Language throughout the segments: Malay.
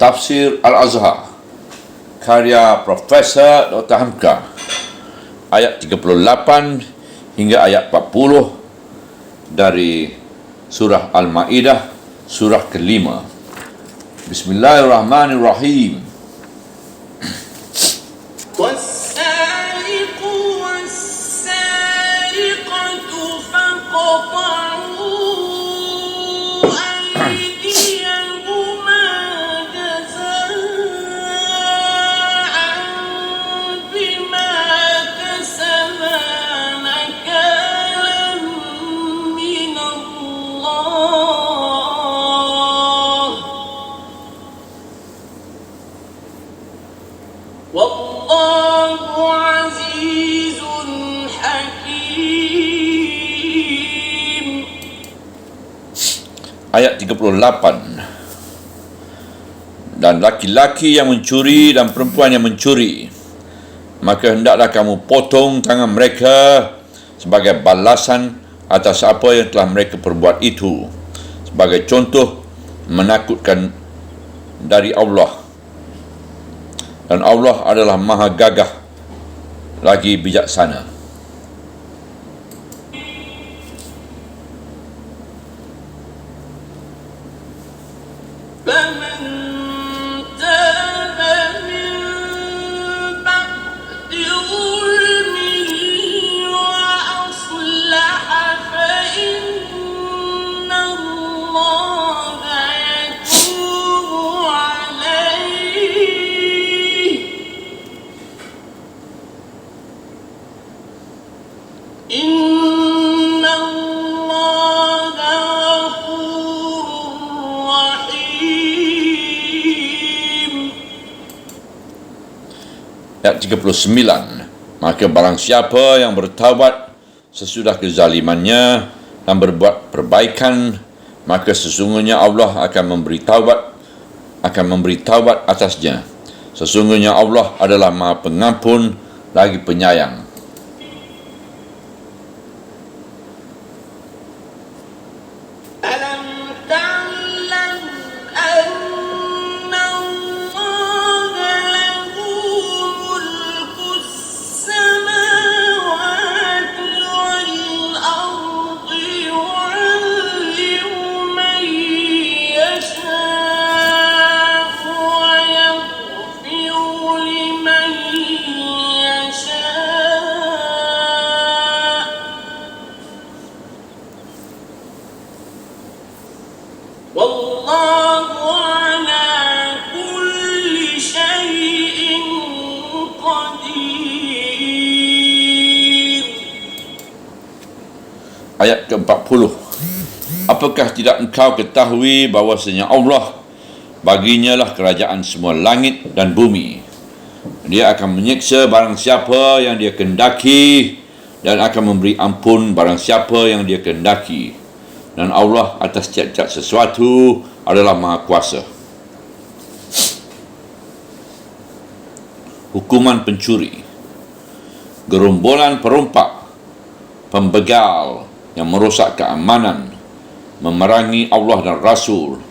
Tafsir Al-Azhar karya Profesor Dr. Hamka, ayat 38 hingga ayat 40 dari surah Al-Ma'idah, surah kelima. Bismillahirrahmanirrahim. Wallahu azizun hakim. Ayat 38. Dan laki-laki yang mencuri dan perempuan yang mencuri, maka hendaklah kamu potong tangan mereka sebagai balasan atas apa yang telah mereka perbuat itu, sebagai contoh menakutkan dari Allah. Dan Allah adalah maha gagah lagi bijaksana. Ayat 39. Maka barang siapa yang bertaubat sesudah kezalimannya dan berbuat perbaikan, maka sesungguhnya Allah akan memberi taubat atasnya. Sesungguhnya Allah adalah Maha Pengampun lagi penyayang. Wallahu ala kulli syai'in qadir. Ayat ke-40. Apakah tidak engkau ketahui bahwasanya Allah baginya lah kerajaan semua langit dan bumi? Dia akan menyiksa barang siapa yang dia kehendaki dan akan memberi ampun barang siapa yang dia kehendaki. Dan Allah atas tiap-tiap sesuatu adalah Maha Kuasa. Hukuman pencuri. Gerombolan perompak, pembegal yang merosak keamanan, memerangi Allah dan Rasul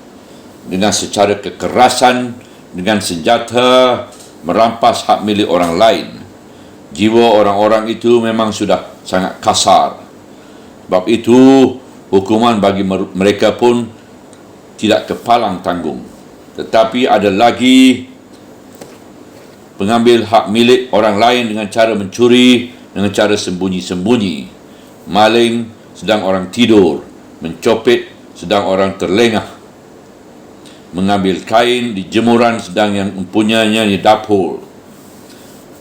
dengan secara kekerasan, dengan senjata, merampas hak milik orang lain. Jiwa orang-orang itu memang sudah sangat kasar. Sebab itu hukuman bagi mereka pun tidak kepalang tanggung. Tetapi ada lagi pengambil hak milik orang lain dengan cara mencuri, dengan cara sembunyi-sembunyi. Maling sedang orang tidur, mencopet sedang orang terlengah, mengambil kain di jemuran sedang yang mempunyainya di dapur.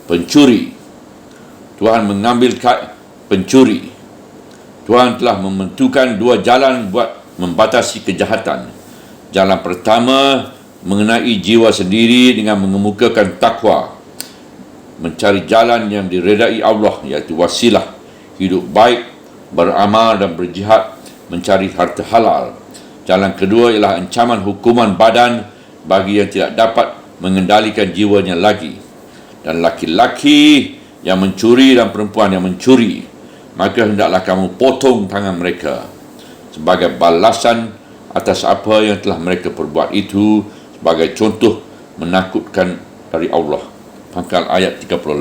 Pencuri, Tuhan mengambil pencuri. Tuhan telah membentukkan dua jalan buat membatasi kejahatan. Jalan pertama mengenai jiwa sendiri dengan mengemukakan takwa, mencari jalan yang diredai Allah, iaitu wasilah hidup baik, beramal dan berjihad, mencari harta halal. Jalan kedua ialah ancaman hukuman badan bagi yang tidak dapat mengendalikan jiwanya lagi. Dan laki-laki yang mencuri dan perempuan yang mencuri, maka hendaklah kamu potong tangan mereka sebagai balasan atas apa yang telah mereka perbuat itu, sebagai contoh menakutkan dari Allah. Pangkal ayat 38.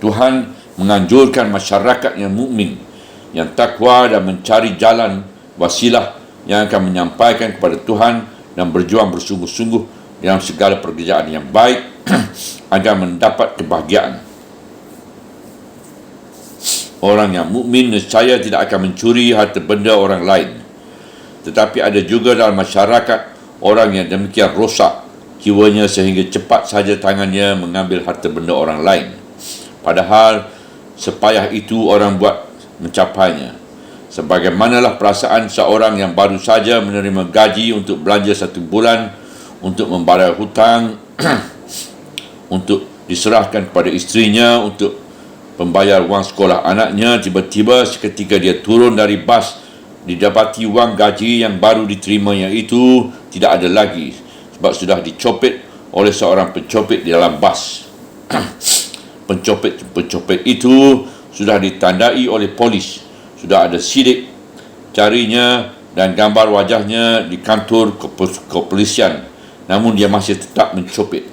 Tuhan menganjurkan masyarakat yang mukmin, yang takwa dan mencari jalan wasilah yang akan menyampaikan kepada Tuhan dan berjuang bersungguh-sungguh dalam segala pekerjaan yang baik agar mendapat kebahagiaan. Orang yang mukmin nescaya tidak akan mencuri harta benda orang lain. Tetapi ada juga dalam masyarakat orang yang demikian rosak jiwanya sehingga cepat saja tangannya mengambil harta benda orang lain. Padahal sepayah itu orang buat mencapainya. Sebagaimanalah perasaan seorang yang baru saja menerima gaji untuk belanja 1 bulan, untuk membayar hutang, untuk diserahkan kepada isterinya, untuk membayar wang sekolah anaknya. Tiba-tiba seketika dia turun dari bas, didapati wang gaji yang baru diterimanya itu tidak ada lagi, sebab sudah dicopet oleh seorang pencopet di dalam bas. Pencopet itu sudah ditandai oleh polis, sudah ada sidik jarinya dan gambar wajahnya di kantor kepolisian, namun dia masih tetap mencopet.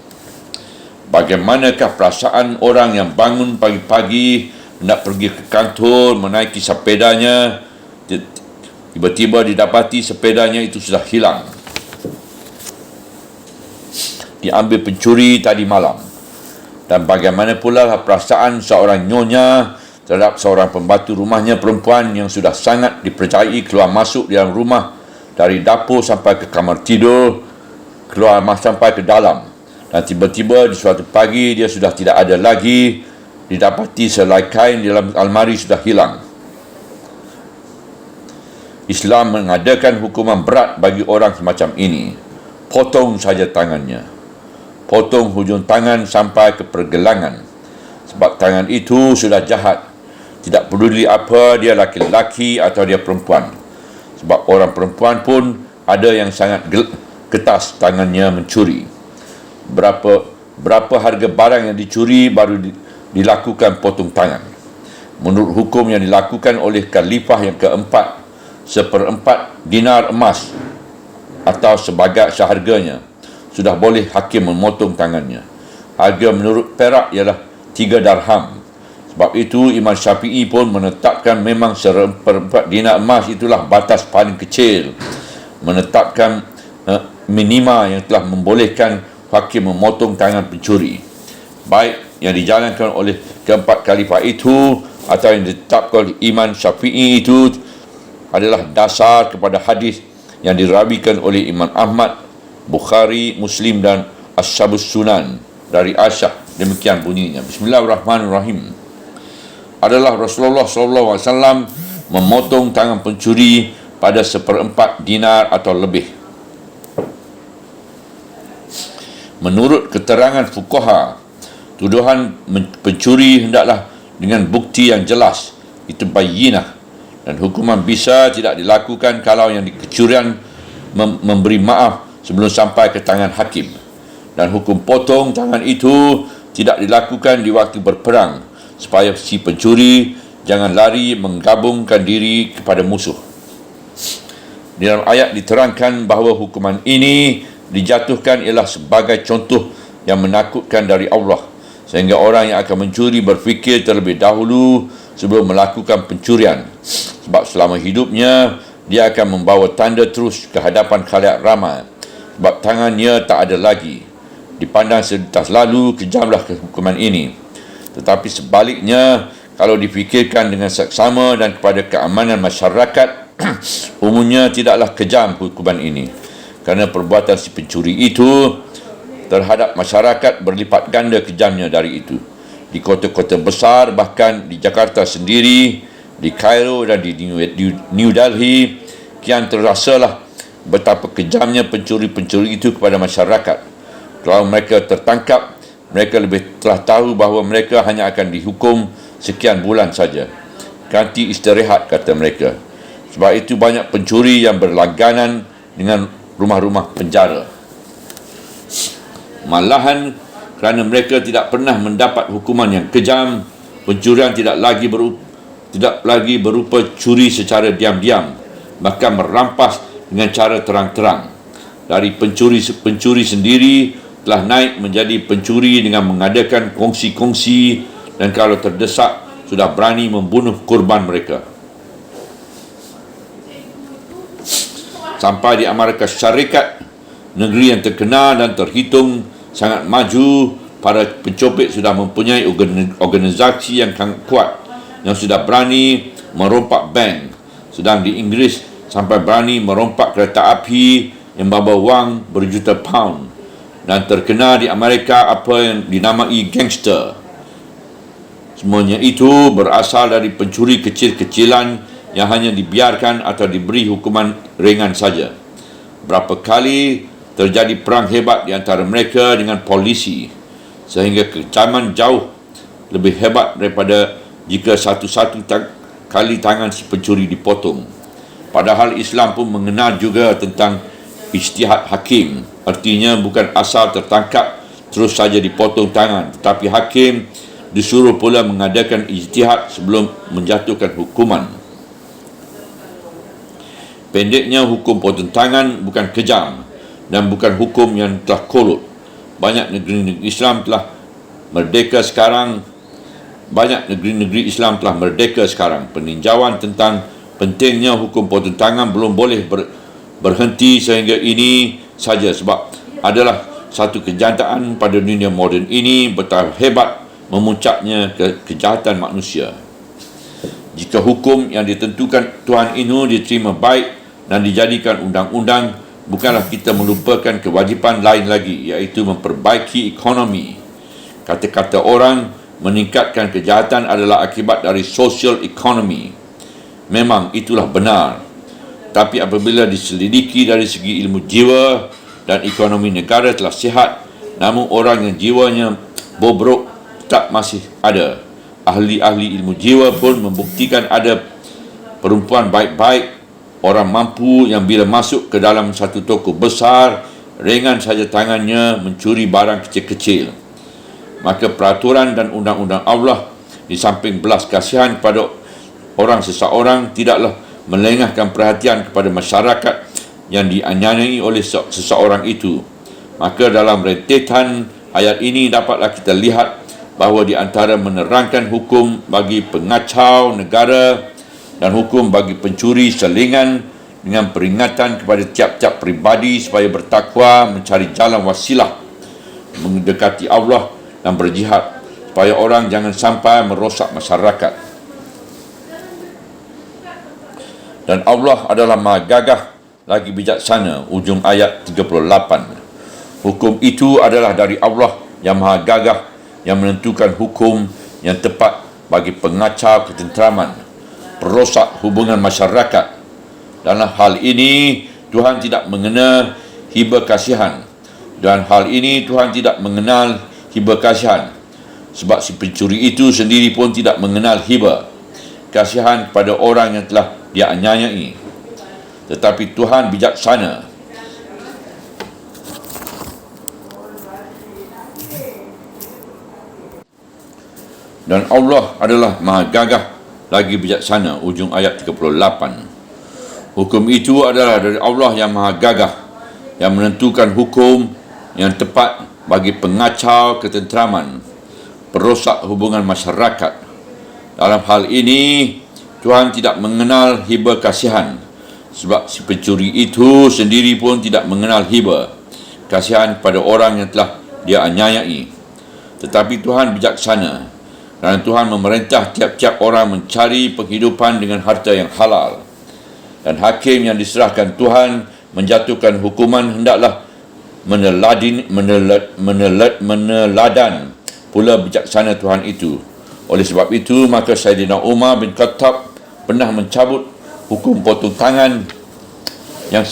Bagaimanakah perasaan orang yang bangun pagi-pagi hendak pergi ke kantor, menaiki sepedanya, tiba-tiba didapati sepedanya itu sudah hilang, diambil pencuri tadi malam. Dan bagaimana pula perasaan seorang nyonya terhadap seorang pembantu rumahnya perempuan yang sudah sangat dipercayai keluar masuk di dalam rumah, dari dapur sampai ke kamar tidur, keluar sampai ke dalam, dan tiba-tiba di suatu pagi dia sudah tidak ada lagi, didapati selai kain di dalam almari sudah hilang. Islam mengadakan hukuman berat bagi orang semacam ini. Potong saja tangannya, potong hujung tangan sampai ke pergelangan, sebab tangan itu sudah jahat. Tidak peduli apa dia laki-laki atau dia perempuan, sebab orang perempuan pun ada yang sangat ketas tangannya mencuri. Berapa harga barang yang dicuri baru dilakukan potong tangan. Menurut hukum yang dilakukan oleh khalifah yang keempat, 1/4 dinar emas atau sebagai seharganya sudah boleh hakim memotong tangannya. Harga menurut perak ialah 3 darham. Sebab itu Imam Syafi'i pun menetapkan memang 1/4 dinar emas itulah batas paling kecil, menetapkan minima yang telah membolehkan hakim memotong tangan pencuri, baik yang dijalankan oleh keempat khalifah itu atau yang ditetapkan oleh Imam Syafi'i itu adalah dasar kepada hadis yang dirawikan oleh Imam Ahmad, Bukhari, Muslim dan Ashabus Sunan dari Aisyah. Demikian bunyinya. Bismillahirrahmanirrahim. Adalah Rasulullah SAW memotong tangan pencuri pada 1/4 dinar atau lebih. Menurut keterangan fuqaha, tuduhan pencuri hendaklah dengan bukti yang jelas, itu bayyinah, dan hukuman bisa tidak dilakukan kalau yang dikecurian memberi maaf sebelum sampai ke tangan hakim. Dan hukum potong tangan itu tidak dilakukan di waktu berperang, supaya si pencuri jangan lari menggabungkan diri kepada musuh. Di dalam ayat diterangkan bahawa hukuman ini dijatuhkan ialah sebagai contoh yang menakutkan dari Allah, sehingga orang yang akan mencuri berfikir terlebih dahulu sebelum melakukan pencurian, sebab selama hidupnya dia akan membawa tanda terus ke hadapan khalayak ramai, sebab tangannya tak ada lagi. Dipandang sedetas lalu kejamlah hukuman ini, tetapi sebaliknya kalau difikirkan dengan seksama dan kepada keamanan masyarakat umumnya tidaklah kejam hukuman ini, kerana perbuatan si pencuri itu terhadap masyarakat berlipat ganda kejamnya dari itu. Di kota-kota besar, bahkan di Jakarta sendiri, di Kairo dan di New Delhi, kian terasalah betapa kejamnya pencuri-pencuri itu kepada masyarakat. Kalau mereka tertangkap, mereka lebih telah tahu bahawa mereka hanya akan dihukum sekian bulan saja, ganti istirahat, kata mereka. Sebab itu banyak pencuri yang berlangganan dengan rumah-rumah penjara. Malahan kerana mereka tidak pernah mendapat hukuman yang kejam, pencurian tidak lagi berupa curi secara diam-diam, bahkan merampas dengan cara terang-terang. dari pencuri sendiri telah naik menjadi pencuri dengan mengadakan kongsi-kongsi dan kalau terdesak sudah berani membunuh korban mereka. Sampai di Amerika Syarikat, negeri yang terkenal dan terhitung sangat maju, para pencopet sudah mempunyai organisasi yang kuat yang sudah berani merompak bank. Sedang di Inggeris sampai berani merompak kereta api yang membawa wang berjuta pound. Dan terkenal di Amerika apa yang dinamai gangster. Semuanya itu berasal dari pencuri kecil-kecilan yang hanya dibiarkan atau diberi hukuman ringan saja. Berapa kali terjadi perang hebat di antara mereka dengan polisi, sehingga kecaman jauh lebih hebat daripada jika satu-satu kali tangan si pencuri dipotong. Padahal Islam pun mengenal juga tentang ijtihad hakim. Artinya bukan asal tertangkap terus saja dipotong tangan, tetapi hakim disuruh pula mengadakan ijtihad sebelum menjatuhkan hukuman. Pendeknya, hukum potong tangan bukan kejam dan bukan hukum yang telah kolot. Banyak negeri-negeri Islam telah merdeka sekarang. Peninjauan tentang pentingnya hukum potong tangan belum boleh berhenti sehingga ini saja, sebab adalah satu kenyataan pada dunia moden ini betapa hebat memuncaknya kejahatan manusia. Jika hukum yang ditentukan Tuhan itu diterima baik dan dijadikan undang-undang, bukanlah kita melupakan kewajipan lain lagi, iaitu memperbaiki ekonomi. Kata-kata orang meningkatkan kejahatan adalah akibat dari social economy. Memang itulah benar. Tapi apabila diselidiki dari segi ilmu jiwa dan ekonomi negara telah sihat, namun orang yang jiwanya bobrok tak masih ada. Ahli-ahli ilmu jiwa pun membuktikan ada perempuan baik-baik, orang mampu yang bila masuk ke dalam satu toko besar, ringan saja tangannya mencuri barang kecil-kecil. Maka peraturan dan undang-undang Allah di samping belas kasihan kepada orang seseorang tidaklah melengahkan perhatian kepada masyarakat yang dianiayai oleh seseorang itu. Maka dalam rentetan ayat ini dapatlah kita lihat bahawa di antara menerangkan hukum bagi pengacau negara dan hukum bagi pencuri selingan dengan peringatan kepada tiap-tiap peribadi supaya bertakwa, mencari jalan wasilah mendekati Allah dan berjihad supaya orang jangan sampai merosak masyarakat. Dan Allah adalah Maha Gagah lagi bijaksana, ujung ayat 38. Hukum itu adalah dari Allah yang Maha Gagah yang menentukan hukum yang tepat bagi pengacau ketenteraman, perosak hubungan masyarakat. Dalam hal ini Tuhan tidak mengenal hibah kasihan. Dan hal ini Tuhan tidak mengenal hibah kasihan, sebab si pencuri itu sendiri pun tidak mengenal hibah kasihan kepada orang yang telah dia aniayai. Tetapi Tuhan bijaksana. Dan Allah adalah Maha Gagah lagi bijaksana, ujung ayat 38. Hukum itu adalah dari Allah yang Maha Gagah yang menentukan hukum yang tepat bagi pengacau ketenteraman, perosak hubungan masyarakat. Dalam hal ini Tuhan tidak mengenal hibah kasihan, sebab si pencuri itu sendiri pun tidak mengenal hibah kasihan pada orang yang telah dia aniayai. Tetapi Tuhan bijaksana, dan Tuhan memerintah tiap-tiap orang mencari penghidupan dengan harta yang halal. Dan hakim yang diserahkan Tuhan menjatuhkan hukuman hendaklah meneladan pula bijaksana Tuhan itu. Oleh sebab itu, maka Sayyidina Umar bin Khattab pernah mencabut hukum potong tangan yang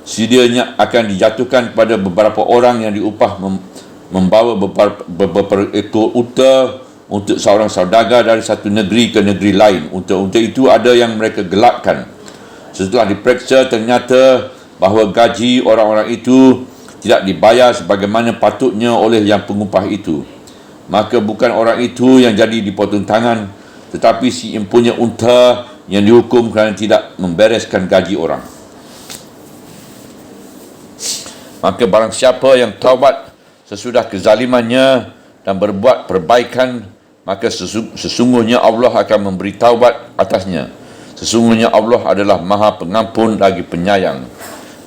sedianya akan dijatuhkan kepada beberapa orang yang diupah membawa beberapa ekor unta untuk seorang saudagar dari satu negeri ke negeri lain. Unta-unta itu ada yang mereka gelapkan. Setelah diperiksa, ternyata bahawa gaji orang-orang itu tidak dibayar sebagaimana patutnya oleh yang pengupah itu. Maka bukan orang itu yang jadi dipotong tangan, tetapi si empunya unta yang dihukum kerana tidak membereskan gaji orang. Maka barang siapa yang taubat sesudah kezalimannya dan berbuat perbaikan, maka sesungguhnya Allah akan memberi taubat atasnya. Sesungguhnya Allah adalah Maha Pengampun lagi penyayang.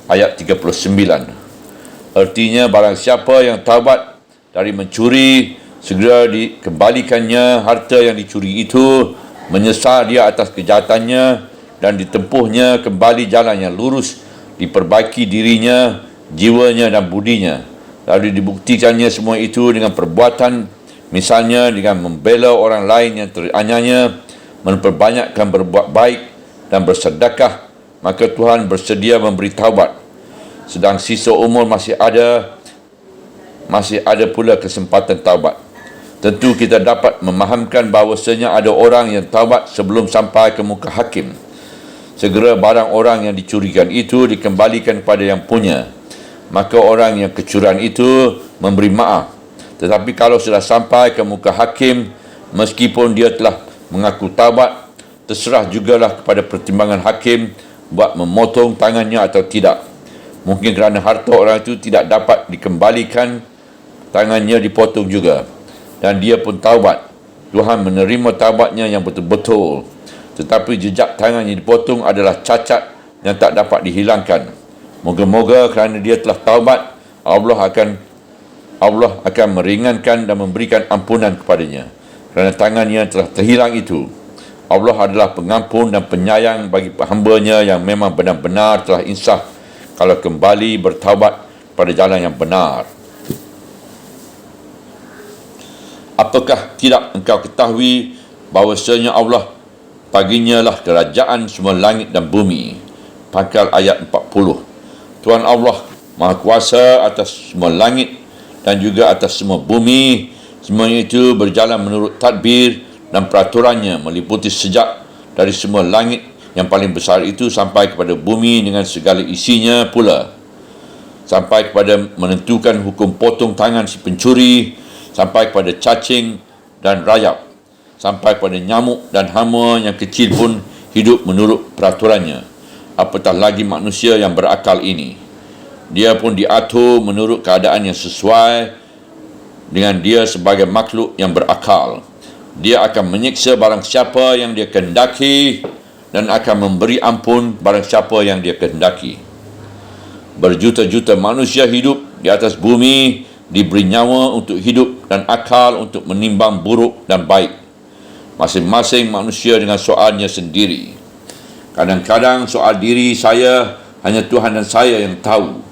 Ayat 39. Artinya barang siapa yang taubat dari mencuri, segera dikembalikannya harta yang dicuri itu, menyesal dia atas kejahatannya dan ditempuhnya kembali jalan yang lurus, diperbaiki dirinya, jiwanya dan budinya. Lalu dibuktikannya semua itu dengan perbuatan, misalnya dengan membela orang lain yang teraniaya, memperbanyakkan berbuat baik dan bersedekah, maka Tuhan bersedia memberi taubat. Sedang sisa umur masih ada pula kesempatan taubat. Tentu kita dapat memahamkan bahawasanya ada orang yang taubat sebelum sampai ke muka hakim. Segera barang orang yang dicurikan itu dikembalikan kepada yang punya, maka orang yang kecurian itu memberi maaf. Tetapi kalau sudah sampai ke muka hakim, meskipun dia telah mengaku taubat, terserah jugalah kepada pertimbangan hakim buat memotong tangannya atau tidak. Mungkin kerana harta orang itu tidak dapat dikembalikan, tangannya dipotong juga. Dan dia pun taubat. Tuhan menerima taubatnya yang betul-betul. Tetapi jejak tangan yang dipotong adalah cacat yang tak dapat dihilangkan. Moga-moga kerana dia telah taubat, Allah akan meringankan dan memberikan ampunan kepadanya. Kerana tangannya telah terhilang itu. Allah adalah pengampun dan penyayang bagi hamba-Nya yang memang benar-benar telah insaf kalau kembali bertaubat pada jalan yang benar. Apakah tidak engkau ketahui bahawasanya Allah baginya lah kerajaan semua langit dan bumi? Pangkal ayat 40. Tuhan Allah Maha Kuasa atas semua langit dan juga atas semua bumi. Semuanya itu berjalan menurut tadbir dan peraturannya, meliputi sejak dari semua langit yang paling besar itu sampai kepada bumi dengan segala isinya pula, sampai kepada menentukan hukum potong tangan si pencuri, sampai kepada cacing dan rayap, sampai kepada nyamuk dan hama yang kecil pun hidup menurut peraturannya. Apatah lagi manusia yang berakal ini. Dia pun diatur menurut keadaan yang sesuai dengan dia sebagai makhluk yang berakal. Dia akan menyiksa barang siapa yang dia kehendaki dan akan memberi ampun barang siapa yang dia kehendaki. Berjuta-juta manusia hidup di atas bumi, diberi nyawa untuk hidup dan akal untuk menimbang buruk dan baik. Masing-masing manusia dengan soalnya sendiri. Kadang-kadang soal diri saya hanya Tuhan dan saya yang tahu.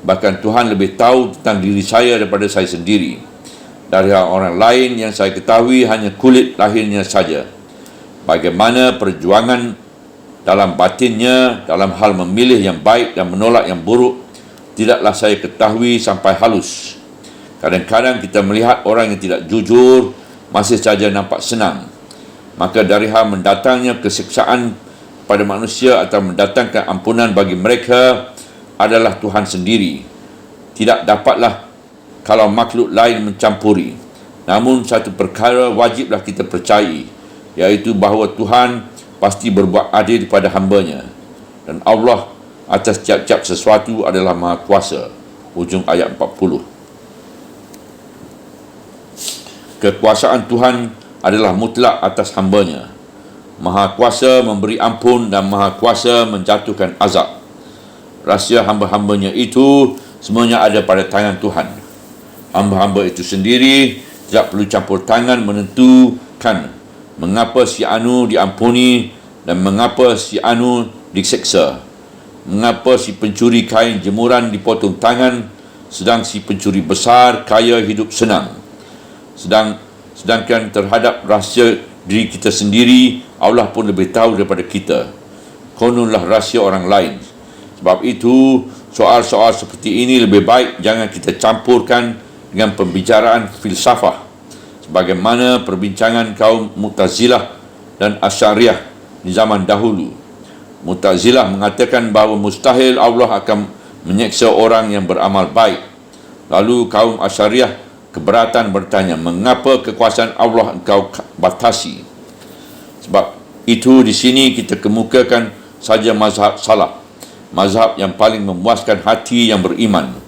Bahkan Tuhan lebih tahu tentang diri saya daripada saya sendiri. Dari orang lain yang saya ketahui hanya kulit lahirnya saja. Bagaimana perjuangan dalam batinnya dalam hal memilih yang baik dan menolak yang buruk, tidaklah saya ketahui sampai halus. Kadang-kadang kita melihat orang yang tidak jujur masih saja nampak senang. Maka dari hal mendatangnya kesiksaan pada manusia atau mendatangkan ampunan bagi mereka adalah Tuhan sendiri. Tidak dapatlah kalau makhluk lain mencampuri. Namun satu perkara wajiblah kita percayai, iaitu bahawa Tuhan pasti berbuat adil pada hamba-Nya. Dan Allah atas tiap-tiap sesuatu adalah Maha Kuasa. Hujung ayat 40. Kekuasaan Tuhan adalah mutlak atas hamba-Nya. Maha Kuasa memberi ampun dan Maha Kuasa menjatuhkan azab. Rahsia hamba-hamba-Nya itu semuanya ada pada tangan Tuhan. Hamba-hamba itu sendiri tidak perlu campur tangan menentukan mengapa si anu diampuni dan mengapa si anu diseksa. Mengapa si pencuri kain jemuran dipotong tangan sedang si pencuri besar kaya hidup senang. Sedangkan terhadap rahsia diri kita sendiri, Allah pun lebih tahu daripada kita. Kononlah rahsia orang lain. Sebab itu, soal-soal seperti ini lebih baik jangan kita campurkan dengan pembicaraan filsafah, sebagaimana perbincangan kaum Mu'tazilah dan Asy'ariyah di zaman dahulu. Mu'tazilah mengatakan bahawa mustahil Allah akan menyeksa orang yang beramal baik. Lalu kaum Asy'ariyah keberatan bertanya, mengapa kekuasaan Allah engkau batasi? Sebab itu di sini kita kemukakan saja mazhab salaf, mazhab yang paling memuaskan hati yang beriman.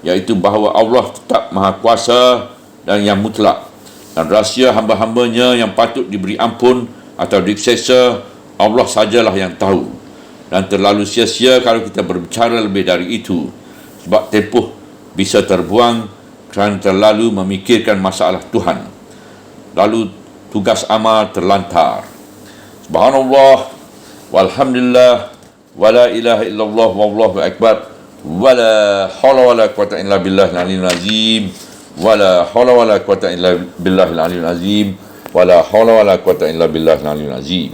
iaitu bahawa Allah tetap Maha Kuasa dan yang mutlak, dan rahsia hamba-hambanya yang patut diberi ampun atau diseksa Allah sajalah yang tahu, dan terlalu sia-sia kalau kita berbicara lebih dari itu, sebab tempoh bisa terbuang kerana terlalu memikirkan masalah Tuhan, lalu tugas amal terlantar. Subhanallah walhamdulillah wala ilaha illallah wallahu akbar wala hawla wala quwata illa billahil aliyyil azim wala hawla wala quwata illa billahil aliyyil azim wala hawla wala quwata illa billahil aliyyil azim.